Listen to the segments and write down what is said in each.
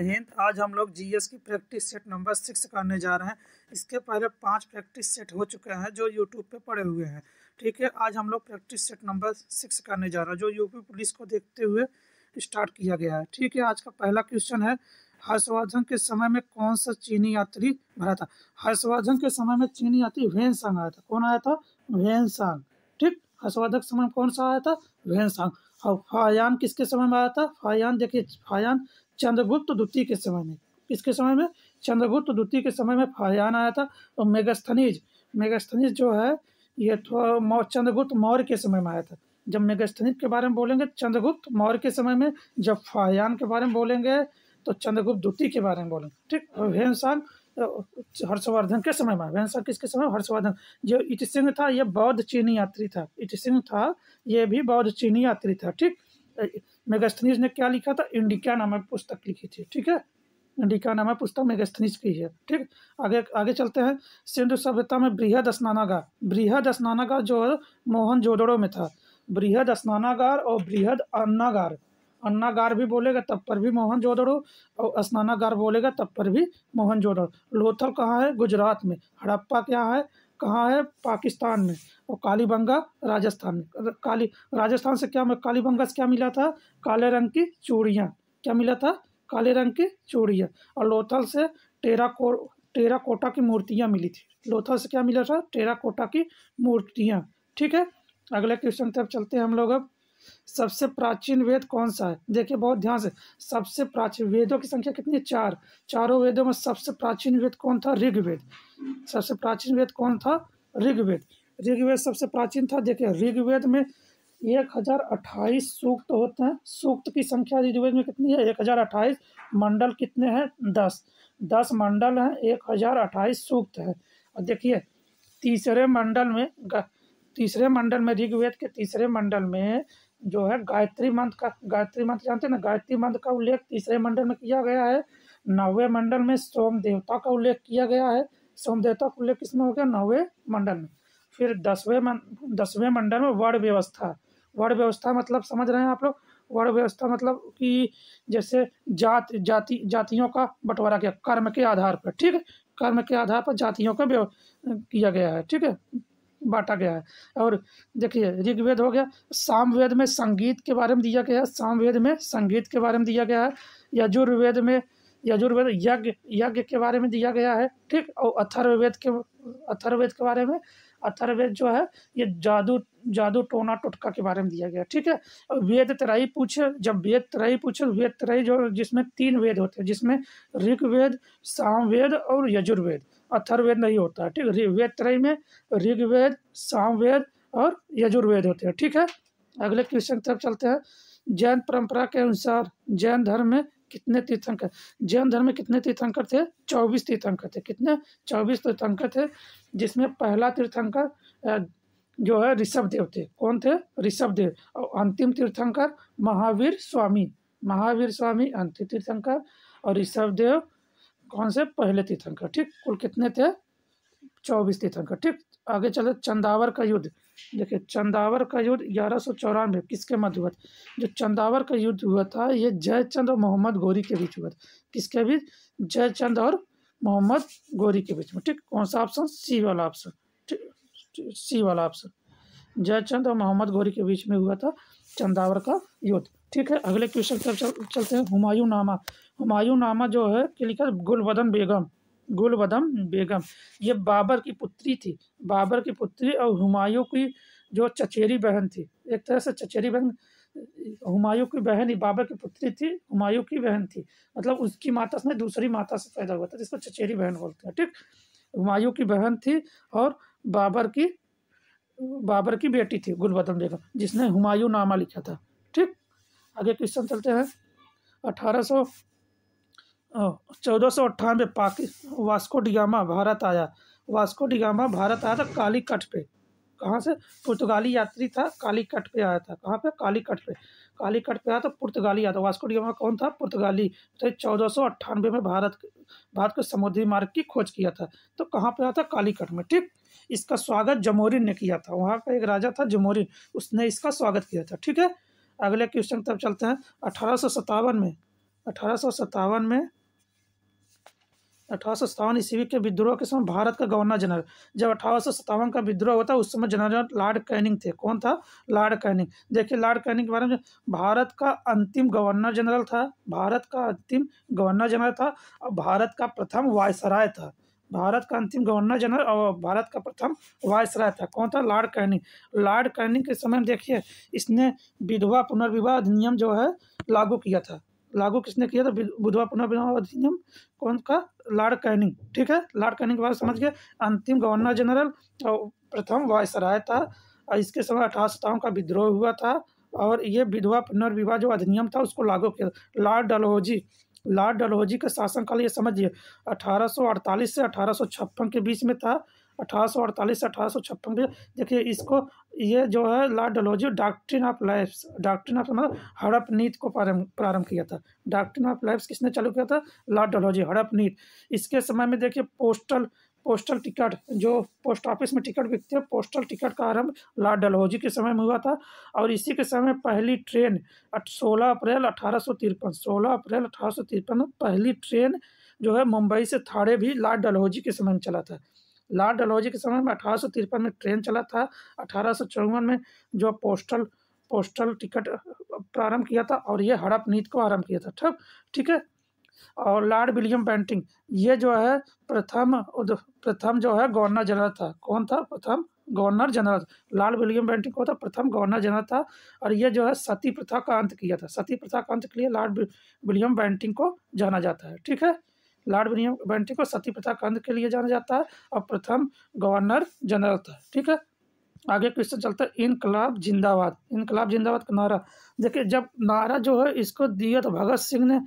हिंद। आज हम लोग जीएस की प्रैक्टिस सेट नंबर 6 करने जा रहे हैं। इसके पहले 5 प्रैक्टिस सेट हो चुके हैं जो यूट्यूब पे पड़े हुए हैं। ठीक है, आज हम लोग प्रैक्टिस सेट नंबर 6 करने जा रहे हैं जो यूपी पुलिस को देखते हुए स्टार्ट किया गया है। ठीक है, आज का पहला क्वेश्चन है, हर्षवर्धन के समय में कौन सा चीनी यात्री भरा था? हर्षवर्धन के समय में चीनी यात्री वेनसांग आया था। कौन आया था? वेनसांग। ठीक, हर्षवर्धन के समय में कौन सा आया था? वेनसांग। और फायान किसके समय में आया था? फायान देखिए, फायान चंद्रगुप्त द्वितीय के समय में। किसके समय में? चंद्रगुप्त द्वितीय के समय में फायान आया था। और मेगास्थनीज, मेगास्थनीज जो है ये तो चंद्रगुप्त मौर्य के समय में आया था। जब मेगास्थनीज के बारे में बोलेंगे चंद्रगुप्त मौर्य के समय में, जब फायान के बारे में बोलेंगे तो चंद्रगुप्त द्वितीय के बारे में बोलेंगे। ठीक, और वेनसांग हर्षवर्धन के समय में। वेनसांग किसके समय? हर्षवर्धन। जो इटसिंग था ये बौद्ध चीनी यात्री था। इटसिंग था ये भी बौद्ध चीनी यात्री था। ठीक, मेगास्थनीज ने क्या लिखा था? इंडिका नामक पुस्तक लिखी थी। ठीक है, इंडिका नामक पुस्तक मेगास्थनीज की है। ठीक, आगे आगे चलते हैं। सिंधु सभ्यता में बृहद स्नानागार, बृहद स्नानागार जो है मोहनजोदड़ो में था। बृहद स्नानागार और बृहद अन्नागार, अन्नागार भी बोलेगा तब पर भी मोहनजोदड़ो, और स्नानागार बोलेगा तब पर भी मोहनजोदड़ो। लोथल कहाँ है? गुजरात में। हड़प्पा क्या है? कहाँ है? पाकिस्तान में। और कालीबंगा राजस्थान में। राजस्थान से क्या कालीबंगा से क्या मिला था? काले रंग की चूड़ियाँ। क्या मिला था? काले रंग की चूड़ियाँ। और लोथल से टेराकोटा की मूर्तियाँ मिली थी। लोथल से क्या मिला था? टेराकोटा की मूर्तियाँ। ठीक है, अगले क्वेश्चन तक चलते हैं हम लोग। अब सबसे प्राचीन वेद कौन सा है? देखिए बहुत ध्यान से, सबसे प्राचीन वेदों की संख्या कितनी है? 4। चारों वेदों में सबसे प्राचीन वेद कौन था? ऋग्वेद। सबसे प्राचीन वेद कौन था? ऋग्वेद। ऋग्वेद सबसे प्राचीन था। देखिए ऋग्वेद में 1028 सूक्त होते हैं। सूक्त की संख्या ऋग्वेद में कितनी है? 1028। मंडल कितने हैं? 10। 10 मंडल हैं, 1028 सूक्त है। और देखिए तीसरे मंडल में ऋग्वेद के तीसरे मंडल में जो है गायत्री मंत्र जानते हैं ना? गायत्री मंत्र का उल्लेख तीसरे मंडल में किया गया है। 9वें मंडल में सोम देवता का उल्लेख किया गया है। सोम देवता का उल्लेख किसमें हो गया? 9वें मंडल में। फिर 10वें मंडल में वर्ण व्यवस्था। वर्ण व्यवस्था मतलब समझ रहे हैं आप लोग? वर्ण व्यवस्था मतलब कि जैसे जातियों का बंटवारा किया कर्म के आधार पर। ठीक है, कर्म के आधार पर जातियों का किया गया है। ठीक है, बांटा गया है। और देखिए ऋग्वेद हो गया। सामवेद में संगीत के बारे में दिया गया है। सामवेद में संगीत के बारे में दिया गया है। यजुर्वेद में यज्ञ के बारे में दिया गया है। ठीक, और अथर्ववेद के बारे में, अथर्ववेद जो है ये जादू टोना टोटका के बारे में दिया गया। ठीक है, और वेद त्रयी पूछे, जब वेद त्रयी जो जिसमें 3 वेद होते हैं, जिसमें ऋग्वेद, सामवेद और यजुर्वेद। अथर्ववेद नहीं होता है। ठीक, वेद त्रयी में ऋग्वेद, सामवेद और यजुर्वेद होते हैं। ठीक है, अगले क्वेश्चन तक चलते हैं। जैन परंपरा के अनुसार जैन धर्म में कितने तीर्थंकर? जैन धर्म में कितने तीर्थंकर थे? 24 तीर्थंकर थे। कितने? 24 तीर्थंकर थे, जिसमें पहला तीर्थंकर जो है ऋषभदेव थे। कौन थे? ऋषभदेव। और अंतिम तीर्थंकर महावीर स्वामी अंतिम तीर्थंकर, और ऋषभदेव कौन से? पहले तीर्थंकर। ठीक, कुल कितने थे? 24 तीर्थंकर। ठीक, आगे चले। चंदावर का युद्ध। देखिए चंदावर का युद्ध 1194 किसके मध्य हुआ था? जो चंदावर का युद्ध हुआ था ये जयचंद और मोहम्मद गौरी के बीच हुआ था। किसके बीच? जयचंद और मोहम्मद गौरी के बीच में। ठीक, कौन सा ऑप्शन? सी वाला ऑप्शन। ठीक, सी वाला ऑप्शन, जयचंद और मोहम्मद गौरी के बीच में हुआ था चंदावर का युद्ध। ठीक है, अगले क्वेश्चन पर चलते हैं। हुमायूं नामा जो है क्या लिखा? गुलबदन बेगम ये बाबर की पुत्री थी। बाबर की पुत्री और हुमायूं की जो चचेरी बहन थी, एक तरह से चचेरी बहन। हुमायूं की बहन ही बाबर की पुत्री थी, हुमायूं की बहन थी। मतलब उसकी माता से दूसरी माता से पैदा हुआ था, जिसको चचेरी बहन बोलते हैं। ठीक, हुमायूं की बहन थी और बाबर की बेटी थी गुलबदन बेगम, जिसने हुमायूं नामा लिखा था। ठीक, आगे क्वेश्चन चलते हैं। 1498 वास्को डिगामा भारत आया। वास्को डिगामा भारत आया था कालीकट पे। कहाँ से? पुर्तगाली यात्री था, कालीकट पे आया था। कहाँ पे? कालीकट पे आया था, पुर्तगाली आया था। वास्को डिगामा कौन था? पुर्तगाली। तो 1498 में भारत के समुद्री मार्ग की खोज किया था। तो कहाँ पे आया था? कालीकट में। ठीक, इसका स्वागत जमोरिन ने किया था। वहाँ का एक राजा था जमोरिन, उसने इसका स्वागत किया था। ठीक है, अगले क्वेश्चन तब चलते हैं। 1857 1857 में 1857 ईस्वी के विद्रोह के समय भारत का गवर्नर जनरल, जब 1857 का विद्रोह हुआ था उस समय जनरल लॉर्ड कैनिंग थे। कौन था? Lord Canning. देखिए लॉर्ड कैनिंग के बारे में, भारत का अंतिम गवर्नर जनरल था, भारत का अंतिम गवर्नर जनरल था और भारत का प्रथम वायसराय था। भारत का अंतिम गवर्नर जनरल और भारत का प्रथम वायसराय था। कौन था? Lord Canning. लॉर्ड कैनिंग के समय में देखिए इसने विधवा पुनर्विवाह अधिनियम जो है लागू किया था। लागू किसने किया था? विधवा पुनर्विवाह अधिनियम। कौन का? Lord Canning. ठीक है, लॉर्ड कैनिंग के बारे में समझ गए। अंतिम गवर्नर जनरल और प्रथम वायसराय था और इसके समय 1857 का विद्रोह हुआ था और ये विधवा पुनर्विवाह जो अधिनियम था उसको लागू किया। लॉर्ड डलहौजी के शासनकाल ये समझिए 1848 से 1856 के बीच में था। 1848 से 1856 में देखिए इसको, ये जो है Lord Dalhousie doctrine of lapse, doctrine of मतलब हड़प नीति को प्रारंभ किया था। डॉक्ट्रिन ऑफ लाइफ्स किसने चालू किया था? लॉर्ड डलहौजी। हड़प नीति। इसके समय में देखिए पोस्टल टिकट, जो पोस्ट ऑफिस में टिकट बिकते हैं, पोस्टल टिकट का आरंभ लॉर्ड डलहौजी के समय में हुआ था और इसी के समय पहली ट्रेन 16 अप्रैल 1853 में पहली ट्रेन जो है मुंबई से थाने भी लॉर्ड डलहौजी के समय में चला था। लॉर्ड डलहौजी के समय में 1853 में ट्रेन चला था। 1854 में जो पोस्टल टिकट प्रारंभ किया था और ये हड़प नीति को आरंभ किया था। ठीक है। और लॉर्ड विलियम बेंटिंग ये जो है प्रथम जो है गवर्नर जनरल था। कौन था? प्रथम governor general. Lord William Bentinck को था प्रथम गवर्नर जनरल था और ये जो है सती प्रथा का अंत किया था। सती प्रथा का अंत के लिए लॉर्ड विलियम बेंटिंग को जाना जाता है। ठीक है, लॉर्ड विलियम बेंटिंग को सती प्रथा का अंत के लिए जाना जाता है और प्रथम गवर्नर जनरल था। ठीक है, आगे क्वेश्चन चलता है। इनकलाब जिंदाबाद। इनकलाब जिंदाबाद का नारा देखिए, जब नारा जो है इसको दिया तो भगत सिंह ने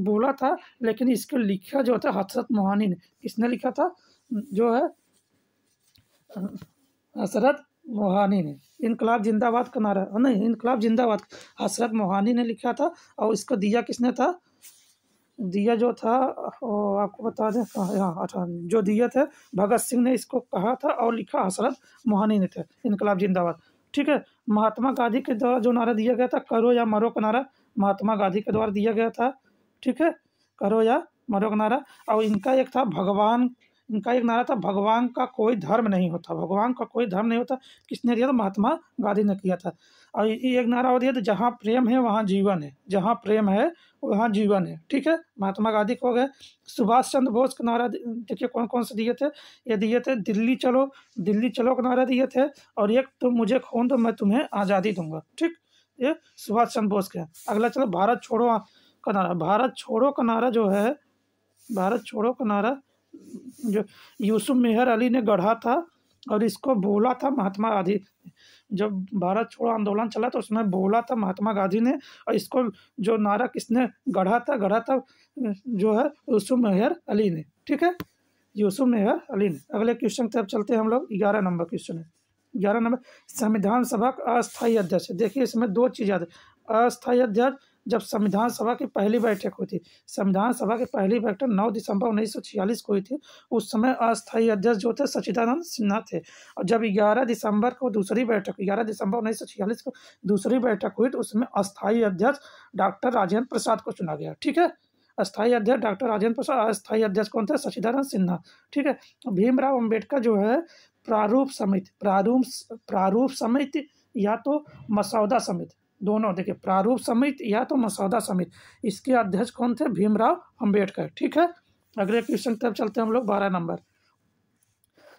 बोला था, लेकिन इसको लिखा जो था हसरत मोहानी ने। किसने लिखा था? जो है हसरत मोहानी ने। इनकलाब जिंदाबाद का नारा नहीं, इनकलाब जिंदाबाद हसरत मोहानी ने लिखा था और इसको दिया किसने था? दिया जो था आपको बता दें यहाँ, अच्छा, जो दिया थे भगत सिंह ने इसको कहा था और लिखा हसरत मोहानी ने थे। इनकलाब जिंदाबाद। ठीक है, महात्मा गांधी के द्वारा जो नारा दिया गया था करो या मरो का नारा महात्मा गांधी के द्वारा दिया गया था। ठीक है, करो या मरो का नारा। और इनका एक था इनका एक नारा था भगवान का कोई धर्म नहीं होता। भगवान का कोई धर्म नहीं होता। किसने दिया था? महात्मा गांधी ने किया था। और एक नारा और दिया था जहाँ प्रेम है वहाँ जीवन है। जहाँ प्रेम है वहाँ जीवन है। ठीक है, महात्मा गांधी को हो गए। सुभाष चंद्र बोस का नारा देखिए कौन कौन से दिए थे। ये दिए थे दिल्ली चलो का नारा दिए थे और एक तुम मुझे खून दो मैं तुम्हें आज़ादी दूंगा। ठीक, ये सुभाष चंद्र बोस के। अगला चलो भारत छोड़ो का नारा। भारत छोड़ो का नारा जो है, भारत छोड़ो का नारा जो यूसुफ मेहर अली ने गढ़ा था और इसको बोला था महात्मा गांधी। जब भारत छोड़ो आंदोलन चला तो उसमें बोला था महात्मा गांधी ने और इसको जो नारा किसने गढ़ा था जो है यूसुफ मेहर अली ने। ठीक है, यूसुफ मेहर अली ने। अगले क्वेश्चन की तरफ चलते हैं हम लोग। 11 नंबर क्वेश्चन है। 11 नंबर संविधान सभा का अस्थायी अध्यक्ष। देखिए इसमें दो चीज़ याद है। अस्थायी अध्यक्ष जब संविधान सभा की पहली बैठक हुई थी, संविधान सभा की पहली बैठक 9 दिसंबर 1946 को हुई थी। उस समय अस्थायी अध्यक्ष जो थे सच्चिदानंद सिन्हा थे और जब 11 दिसंबर को दूसरी बैठक 11 दिसंबर 1946 को दूसरी बैठक हुई तो उसमें अस्थायी अध्यक्ष डॉक्टर राजेंद्र प्रसाद को चुना गया। ठीक है, अस्थायी अध्यक्ष डॉक्टर राजेंद्र प्रसाद। अस्थायी अध्यक्ष कौन थे? सच्चिदानंद सिन्हा। ठीक है, भीमराव अम्बेडकर जो है प्रारूप समिति या तो मसौदा समिति, दोनों देखिए प्रारूप समिति या तो मसौदा समिति, इसके अध्यक्ष कौन थे? भीमराव अम्बेडकर। ठीक है, अगले क्वेश्चन तब चलते हैं हम लोग। 12 नंबर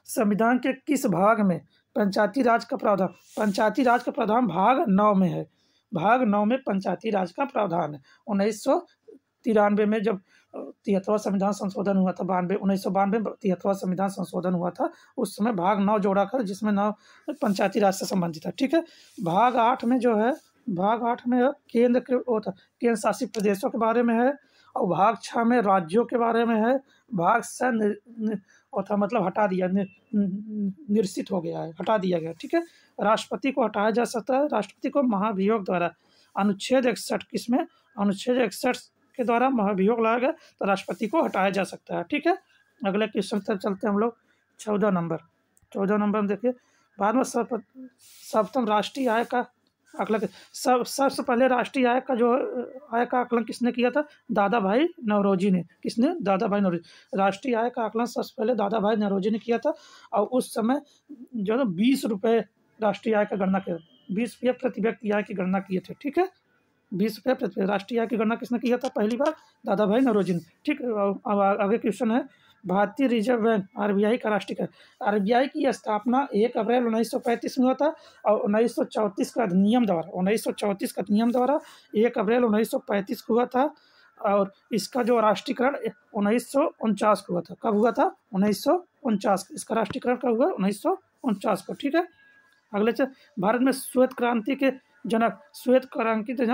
संविधान के किस भाग में पंचायती राज का प्रावधान? पंचायती राज का प्रावधान भाग 9 में है। भाग 9 में पंचायती राज का प्रावधान है। 1993 में जब 73वां संविधान संशोधन हुआ था, 1992 में 73वां संविधान संशोधन हुआ था, उस समय भाग 9 जोड़ा कर जिसमें 9 पंचायती राज से संबंधित है। ठीक है, भाग 8 में जो है, भाग 8 में केंद्र शासित प्रदेशों के बारे में है और भाग 6 में राज्यों के बारे में है। भाग 6 मतलब हटा दिया, निर्सित हो गया है, हटा दिया गया। ठीक है, राष्ट्रपति को हटाया जा सकता है। राष्ट्रपति को महाभियोग द्वारा अनुच्छेद 61 किसमें? अनुच्छेद 61 के द्वारा महाभियोग लाया गया तो राष्ट्रपति को हटाया जा सकता है। ठीक है, अगले क्वेश्चन तक चलते हैं हम लोग। 14 नंबर में देखिए भारत में सर्वप्रथम राष्ट्रीय आय का आकलन सबसे पहले राष्ट्रीय आय का जो आय का आकलन किसने किया था? दादा भाई नौरोजी ने। किसने? दादा भाई नौरोजी। राष्ट्रीय आय का आकलन सबसे पहले दादा भाई नौरोजी ने किया था और उस समय जो है 20 रुपये राष्ट्रीय आय का गणना किया, 20 रुपये प्रति व्यक्ति आय की गणना किए थे। ठीक है, 20 रुपये प्रति राष्ट्रीय आय की गणना किसने किया था पहली बार? दादा भाई नौरोजी ने। ठीक है, अब आगे क्वेश्चन है, भारतीय रिजर्व बैंक आरबीआई का राष्ट्रीयकरण। आरबीआई की स्थापना 1 अप्रैल 1935 में हुआ था और 1934 का अधिनियम द्वारा 1934 का अधिनियम द्वारा 1 अप्रैल 1935 को हुआ था और इसका जो राष्ट्रीयकरण 1949 को हुआ था। कब हुआ था? 1949। इसका राष्ट्रीयकरण कब हुआ? 1949 को। ठीक है, अगले भारत में श्वेत क्रांति के जनक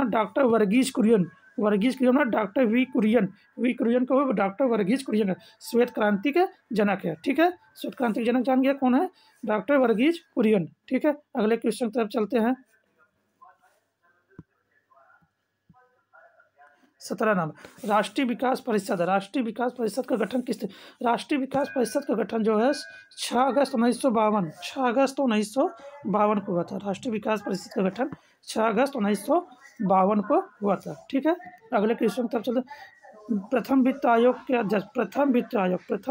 डॉक्टर वर्गीज कुरियन। वर्गीज कुरियन ना डॉक्टर वी कुरियन को डॉक्टर वर्गीज कुरियन श्वेत क्रांति के जनक है। ठीक है, श्वेत क्रांति के जनक जान गया कौन है? डॉक्टर वर्गीज कुरियन। ठीक है, अगले क्वेश्चन की तरफ चलते हैं। 17 नाम राष्ट्रीय विकास परिषद। राष्ट्रीय विकास परिषद का गठन किस? राष्ट्रीय विकास परिषद का गठन जो है 6 अगस्त 1952 को हुआ था। राष्ट्रीय विकास परिषद का गठन 6 अगस्त 1952 को हुआ था। ठीक है, अगले क्वेश्चन तब चलते। प्रथम वित्त आयोग के अध्यक्ष, प्रथम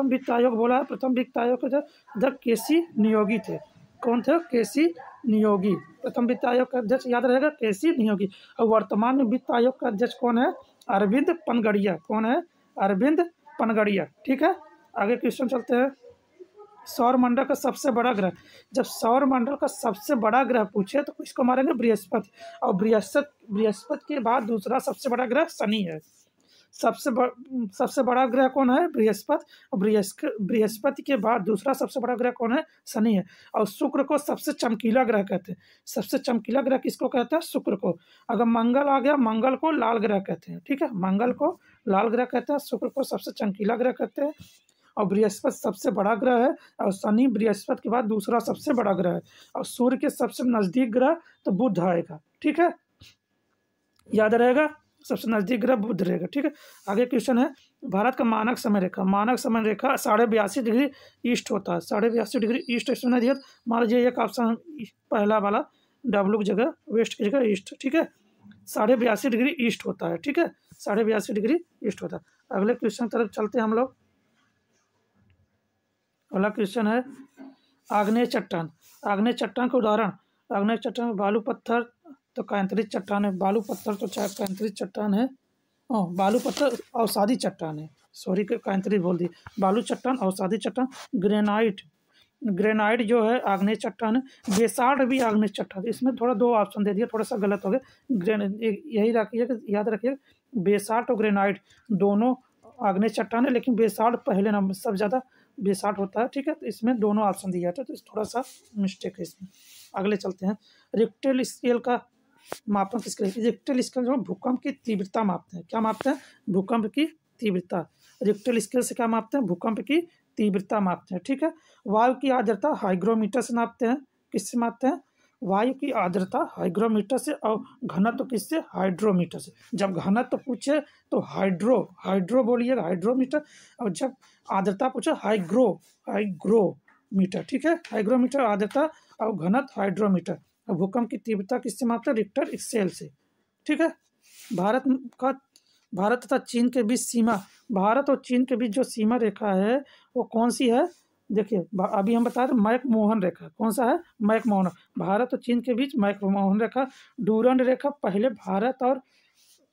वित्त आयोग बोला है। प्रथम वित्त आयोग के अध्यक्ष केसी नियोगी थे। कौन थे? केसी नियोगी। प्रथम वित्त आयोग का अध्यक्ष याद रहेगा केसी नियोगी। और वर्तमान में वित्त आयोग का अध्यक्ष कौन है? अरविंद पनगड़िया। कौन है? अरविंद पनगड़िया। ठीक है, आगे क्वेश्चन चलते हैं। सौरमंडल का सबसे बड़ा ग्रह। जब सौरमंडल का सबसे बड़ा ग्रह पूछे तो किसको मारेंगे? बृहस्पति। और बृहस्पति के बाद दूसरा सबसे बड़ा ग्रह शनि है। सबसे बड़ा ग्रह कौन है? बृहस्पति। और बृहस्पति के बाद दूसरा सबसे बड़ा ग्रह कौन है? शनि है। और शुक्र को सबसे चमकीला ग्रह कहते हैं। सबसे चमकीला ग्रह किसको कहते हैं? शुक्र को। अगर मंगल आ गया, मंगल को लाल ग्रह कहते हैं। ठीक है, मंगल को लाल ग्रह कहते हैं, शुक्र को सबसे चमकीला ग्रह कहते हैं और बृहस्पति सबसे बड़ा ग्रह है और शनि बृहस्पति के बाद दूसरा सबसे बड़ा ग्रह है और सूर्य के सबसे नज़दीक ग्रह तो बुध आएगा। ठीक है, याद रहेगा, सबसे नज़दीक ग्रह बुध रहेगा। ठीक है, आगे क्वेश्चन है। भारत का मानक समय रेखा। मानक समय रेखा 82.5 डिग्री ईस्ट होता है। 82.5 डिग्री ईस्ट इसमें दिया। मान लीजिए एक ऑप्शन पहला वाला डब्लू की जगह वेस्ट की जगह ईस्ट। ठीक है, 82.5 डिग्री ईस्ट होता है। ठीक है, 82.5 डिग्री ईस्ट होता है। अगले क्वेश्चन की तरफ चलते हैं हम लोग। अगला क्वेश्चन है आग्नेय चट्टान। आग्नेय चट्टान का उदाहरण। आग्नेय चट्टान बालू पत्थर तो कैंतरित चट्टान है। बालू पत्थर तो कैंतरित चट्टान है। बालू पत्थर अवसादी चट्टान है। सॉरी कैंतरित बोल दी। बालू चट्टान अवसादी चट्टान। ग्रेनाइट जो है आग्नेय चट्टान है। बेसाल्ट भी आग्नेय चट्टान है। इसमें थोड़ा 2 ऑप्शन दे दिया, थोड़ा सा गलत हो गया। यही रखिए, याद रखिए बेसाल्ट और ग्रेनाइट दोनों आग्नेय चट्टान है, लेकिन बेसाल्ट पहले नंबर सब ज़्यादा बेसाल्ट होता है। ठीक है, तो इसमें दोनों ऑप्शन दिया था, तो थोड़ा सा मिस्टेक है इसमें। अगले चलते हैं। रिक्टर स्केल का मापन किसके लिए? रिक्टर स्केल जो भूकंप की तीव्रता मापते हैं। क्या मापते हैं? भूकंप की तीव्रता। रिक्टर स्केल से क्या मापते हैं? भूकंप की तीव्रता मापते हैं। ठीक है, वायु की आर्द्रता हाइग्रोमीटर से नापते हैं। किससे मापते हैं? वायु की आर्द्रता हाइग्रोमीटर से और घनत्व किससे? हाइड्रोमीटर से। जब घनत्व पूछे तो हाइड्रो बोलिएगा, हाइड्रोमीटर। और जब आर्द्रता पूछे हाइग्रोमीटर। ठीक है, हाइग्रोमीटर आर्द्रता और घनत्व हाइड्रोमीटर। और भूकंप की तीव्रता किससे मापते हैं? रिक्टर स्केल से। ठीक है, भारत तथा चीन के बीच सीमा। भारत और चीन के बीच जो सीमा रेखा है वो कौन सी है? देखिए अभी हम बता रहे मैकमोहन रेखा। कौन सा है? मैकमोहन। भारत और चीन के बीच मैकमोहन रेखा। डूरंड रेखा पहले भारत और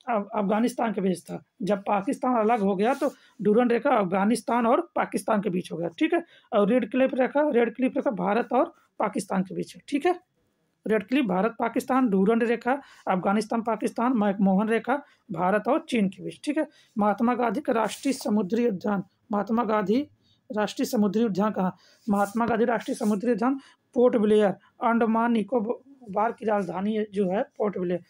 अफगानिस्तान के बीच था। जब पाकिस्तान अलग हो गया तो डूरंड रेखा अफगानिस्तान और पाकिस्तान के बीच हो गया। ठीक है, और रेड क्लिफ रेखा भारत और पाकिस्तान के बीच है। ठीक है, Radcliffe Bharat Pakistan, Durand रेखा अफगानिस्तान पाकिस्तान, मैकमोहन रेखा भारत और चीन के बीच। ठीक है, महात्मा गांधी का राष्ट्रीय समुद्री उद्यान। महात्मा गांधी राष्ट्रीय समुद्री उद्यान कहाँ? महात्मा गांधी राष्ट्रीय समुद्री उद्यान पोर्ट ब्लेयर, अंडमान निकोबार की राजधानी जो है पोर्ट ब्लेयर।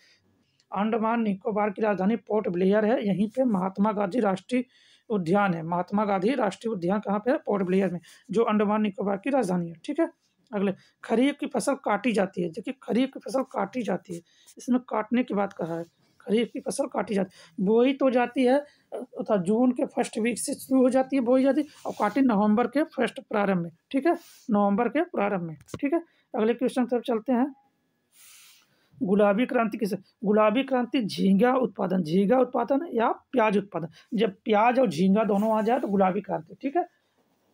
अंडमान निकोबार की राजधानी पोर्ट ब्लेयर है। यहीं पे महात्मा गांधी राष्ट्रीय उद्यान है। महात्मा गांधी राष्ट्रीय उद्यान कहाँ पे है? पोर्ट ब्लेयर में, जो अंडमान निकोबार की राजधानी है। ठीक है, अगले खरीफ की फसल काटी जाती है। देखिए खरीफ की फसल काटी जाती है, इसमें काटने की बात कहा है। खरीफ की फसल काटी जाती है। बोई तो जाती है तथा जून के फर्स्ट वीक से शुरू हो जाती है, बोई जाती है और काटी नवंबर के फर्स्ट प्रारंभ में। ठीक है, नवंबर के प्रारंभ में। ठीक है, अगले क्वेश्चन तरफ चलते हैं। गुलाबी क्रांति किसे, गुलाबी क्रांति झींगा उत्पादन या प्याज उत्पादन। जब प्याज और झींगा दोनों आ जाए तो गुलाबी क्रांति, ठीक है।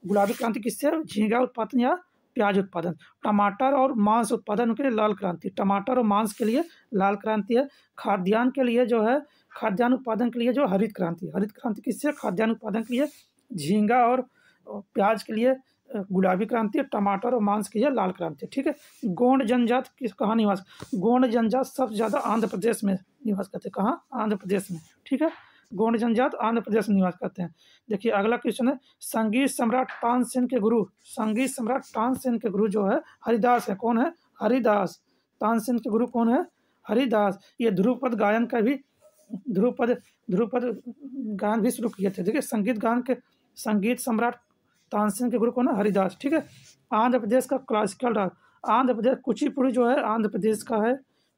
गुलाबी क्रांति किससे, झींगा उत्पादन या प्याज उत्पादन। टमाटर और मांस उत्पादन के लिए लाल क्रांति, टमाटर और मांस के लिए लाल क्रांति है। खाद्यान्न के लिए जो है, खाद्यान्न उत्पादन के लिए जो हरित क्रांति, हरित क्रांति किससे, खाद्यान्न उत्पादन के लिए झींगा और प्याज के लिए गुलाबी क्रांति, टमाटर और मांस के लिए लाल क्रांति, ठीक है। गोंड जनजात किस कहाँ निवास, गोंड जनजात सबसे ज़्यादा आंध्र प्रदेश में निवास करते हैं। कहाँ, आंध्र प्रदेश में, ठीक है। गोंड जनजात आंध्र प्रदेश में निवास करते हैं। देखिए अगला क्वेश्चन है, संगीत सम्राट तानसेन के गुरु, संगीत सम्राट तानसेन के गुरु जो है हरिदास है। कौन है, हरिदास। तानसेन के गुरु कौन है, हरिदास। ये ध्रुपद गायन का भी, ध्रुपद गायन भी शुरू किए थे। देखिए संगीत सम्राट तानसेन के गुरु कौन है, हरिदास, ठीक है। आंध्र प्रदेश का क्लासिकल डांस, आंध्र प्रदेश कुचिपुड़ी जो है आंध्र प्रदेश का है,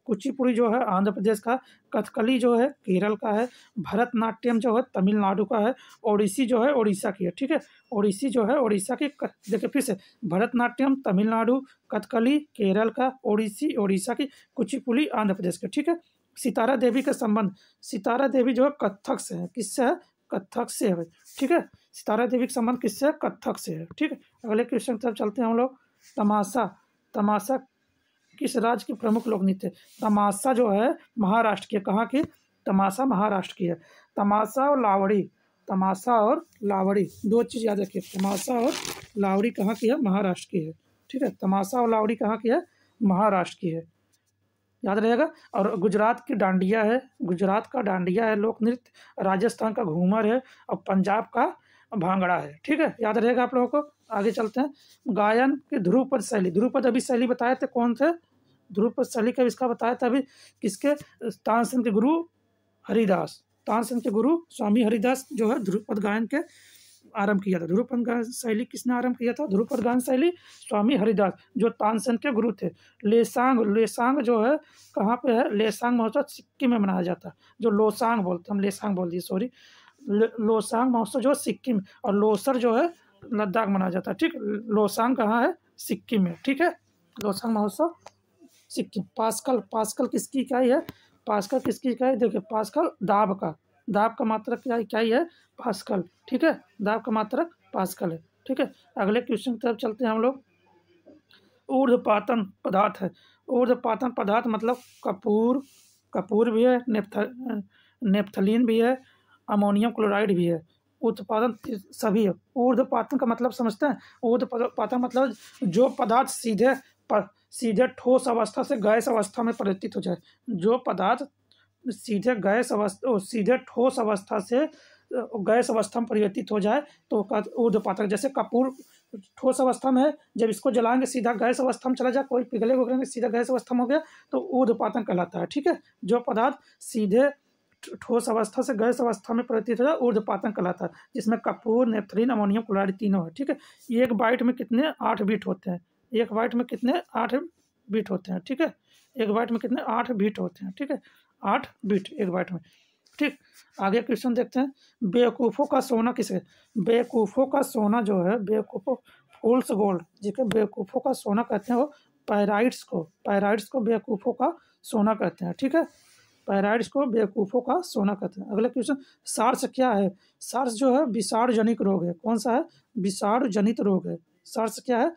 कुचिपुड़ी जो है आंध्र प्रदेश का, कथकली जो है केरल का है, भरतनाट्यम जो है तमिलनाडु का है, ओडिसी जो है उड़ीसा की है, ठीक है। ओडिसी जो है उड़ीसा की, देखिए फिर से, भरतनाट्यम तमिलनाडु, कथकली केरल का, ओडिसी उड़ीसा की, कुचिपुड़ी आंध्र प्रदेश का, ठीक है। सितारा देवी का संबंध, सितारा देवी जो है कथक से है, किससे है, कथक से है, ठीक है। सितारा देवी का संबंध किससे है, कथक से है, ठीक है। अगले क्वेश्चन की तरफ चलते हैं हम लोग। तमाशा, तमाशा किस राज्य की प्रमुख लोक नृत्य, तमाशा जो है महाराष्ट्र की, कहाँ की, तमाशा महाराष्ट्र की है। तमाशा और लावड़ी, तमाशा और लावड़ी दो चीज़ याद रखिए, तमाशा और लावड़ी कहाँ की है, महाराष्ट्र की है, ठीक है। तमाशा और लावड़ी कहाँ की है, महाराष्ट्र की है, याद रहेगा। और गुजरात की डांडिया है, गुजरात का डांडिया है लोक नृत्य, राजस्थान का घूमर है और पंजाब का भांगड़ा है, ठीक है, याद रहेगा आप लोगों को। आगे चलते हैं, गायन की ध्रुपद शैली, ध्रुपद अभी शैली बताए थे, कौन थे, ध्रुपद शैली का इसका बताया था अभी, किसके, तानसेन के गुरु हरिदास, तानसेन के गुरु स्वामी हरिदास जो है ध्रुपद गायन के आरंभ किया था। ध्रुपद गायन शैली किसने आरंभ किया था, ध्रुपद गायन शैली स्वामी हरिदास जो तानसेन के गुरु थे। लेसांग, लेसांग जो है कहाँ पे है, लेसांग महोत्सव सिक्किम में मनाया जाता है, जो लोसांग बोलते हैं, हम लेसांग बोल दिए सॉरी, लोसांग महोत्सव जो सिक्किम, और लोसर जो है लद्दाख मनाया जाता है, ठीक। लोसांग कहाँ है, सिक्किम में, ठीक है। लोसांग महोत्सव सिक्किम। पास्कल, पास्कल किसकी इकाई है, पास्कल किसकी इकाई, देखिए पास्कल दाब का, दाब का मात्रक क्या इकाई है, पास्कल, ठीक है, दाब का मात्रक पास्कल है, ठीक है। अगले क्वेश्चन की तरफ चलते हैं हम लोग। ऊर्ध्वपातन पदार्थ है, ऊर्ध्वपातन पदार्थ मतलब कपूर, कपूर भी है, नेप्थलीन भी है, अमोनियम क्लोराइड भी है, उत्पादन सभी है। ऊर्ध्वपातन का मतलब समझते हैं, ऊर्ध्वपातन मतलब जो पदार्थ सीधे ठोस अवस्था से गैस अवस्था में परिवर्तित हो जाए, जो पदार्थ सीधे सीधे ठोस अवस्था से गैस अवस्था में परिवर्तित हो जाए तो ऊर्ध्वपातन। जैसे कपूर ठोस अवस्था में है, जब इसको जलाएंगे सीधा गैस अवस्था में चला जाए, कोई पिघले वगैरह सीधा गैस अवस्था में हो गया तो ऊर्ध्वपातन कहलाता है, ठीक है। जो पदार्थ सीधे ठोस अवस्था से गैस अवस्था में परिवर्तित हो जाए ऊर्ध्वपातन कहलाता है, जिसमें कपूर, नेफ्थलीन, अमोनियम क्लोराइड तीनों है, ठीक है। एक बाइट में कितने 8 बीट होते हैं, एक बाइट में कितने 8 बीट होते हैं, ठीक है। एक बाइट में कितने 8 बीट होते हैं, ठीक है, 8 बीट एक बाइट में, ठीक। आगे क्वेश्चन देखते हैं, बेवकूफ़ों का सोना किसे, बेवकूफ़ों का सोना जो है, बेवकूफ़ों फूल्स गोल्ड जिसे बेवकूफ़ों का सोना कहते हैं, वो पायराइट्स को बेवकूफ़ों का सोना कहते हैं, ठीक है। पायराइड्स को बेवकूफ़ों का सोना कहते हैं। अगला क्वेश्चन, सार्स क्या है, सार्स जो है विषाणु जनित रोग है, कौन सा है, विषाणु जनित रोग है, सार्स क्या है,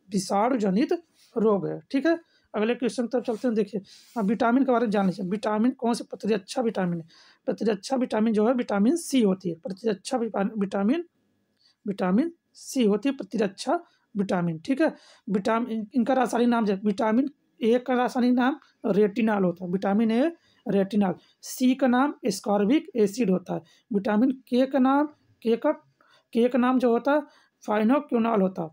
विषाणु जनित रोग है, ठीक है। अगले क्वेश्चन तक चलते हैं, देखिए अब विटामिन के बारे में जान लीजिए, विटामिन कौन से प्रतिरक्षा विटामिन है, प्रतिरक्षा विटामिन जो है विटामिन सी होती है, प्रतिरक्षा विटामिन, विटामिन सी होती है प्रतिरक्षा विटामिन, ठीक है। विटामिन इनका रासायनिक नाम है, विटामिन ए का रासायनिक नाम रेटिनॉल होता है, विटामिन ए रेटिनॉल, सी का नाम एस्कॉर्बिक एसिड होता है, विटामिन के का नाम जो होता है फाइनोक्यूनॉल होता है,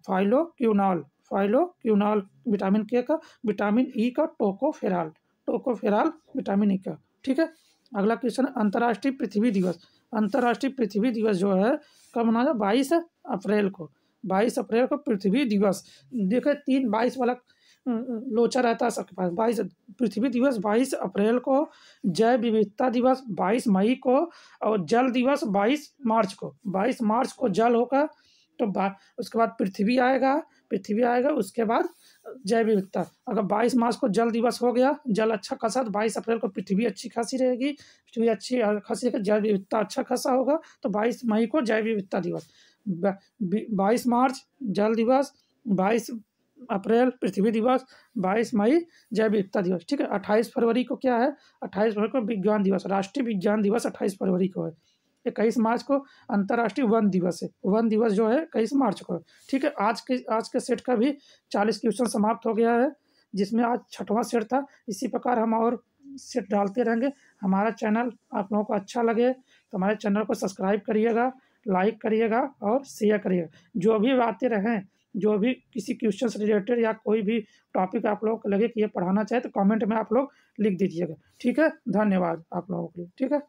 फाइलोक्यूनॉल विटामिन के का, विटामिन ई का टोकोफेरॉल विटामिन ई का, ठीक है। अगला क्वेश्चन, अंतर्राष्ट्रीय पृथ्वी दिवस, अंतर्राष्ट्रीय पृथ्वी दिवस जो है कब मनाया, 22 अप्रैल को, 22 अप्रैल को पृथ्वी दिवस। देखिए 3-22 वाला लोचा रहता है सबके पास, 22 पृथ्वी दिवस 22 अप्रैल को, जैव विविधता दिवस 22 मई को, और जल दिवस 22 मार्च को, 22 मार्च को जल होगा तो उसके बाद पृथ्वी आएगा, उसके बाद जैव विविधता, अगर 22 मार्च को जल दिवस हो गया, जल अच्छा खासा, तो 22 अप्रैल को पृथ्वी अच्छी खासी रहेगी, पृथ्वी अच्छी खासी रहेगी, जैव विविधता अच्छा खासा होगा, तो 22 मई को जैव विविधता दिवस। 22 मार्च जल दिवस, 22 अप्रैल पृथ्वी दिवस, 22 मई जैव विविधता दिवस, ठीक है। 28 फरवरी को क्या है, 28 फरवरी को विज्ञान दिवस, राष्ट्रीय विज्ञान दिवस 28 फरवरी को है। 21 मार्च को अंतर्राष्ट्रीय वन दिवस है, वन दिवस जो है 21 मार्च को है, ठीक है। आज के सेट का भी 40 क्वेश्चन समाप्त हो गया है, जिसमें आज 6वां सेट था। इसी प्रकार हम और सेट डालते रहेंगे। हमारा चैनल आप लोगों को अच्छा लगे तो हमारे चैनल को सब्सक्राइब करिएगा, लाइक करिएगा और शेयर करिएगा। जो भी आते रहें, जो भी किसी क्वेश्चन से रिलेटेड या कोई भी टॉपिक आप लोगों को लगे कि ये पढ़ाना चाहे, तो कमेंट में आप लोग लिख दीजिएगा, ठीक है। धन्यवाद आप लोगों के लिए, ठीक है।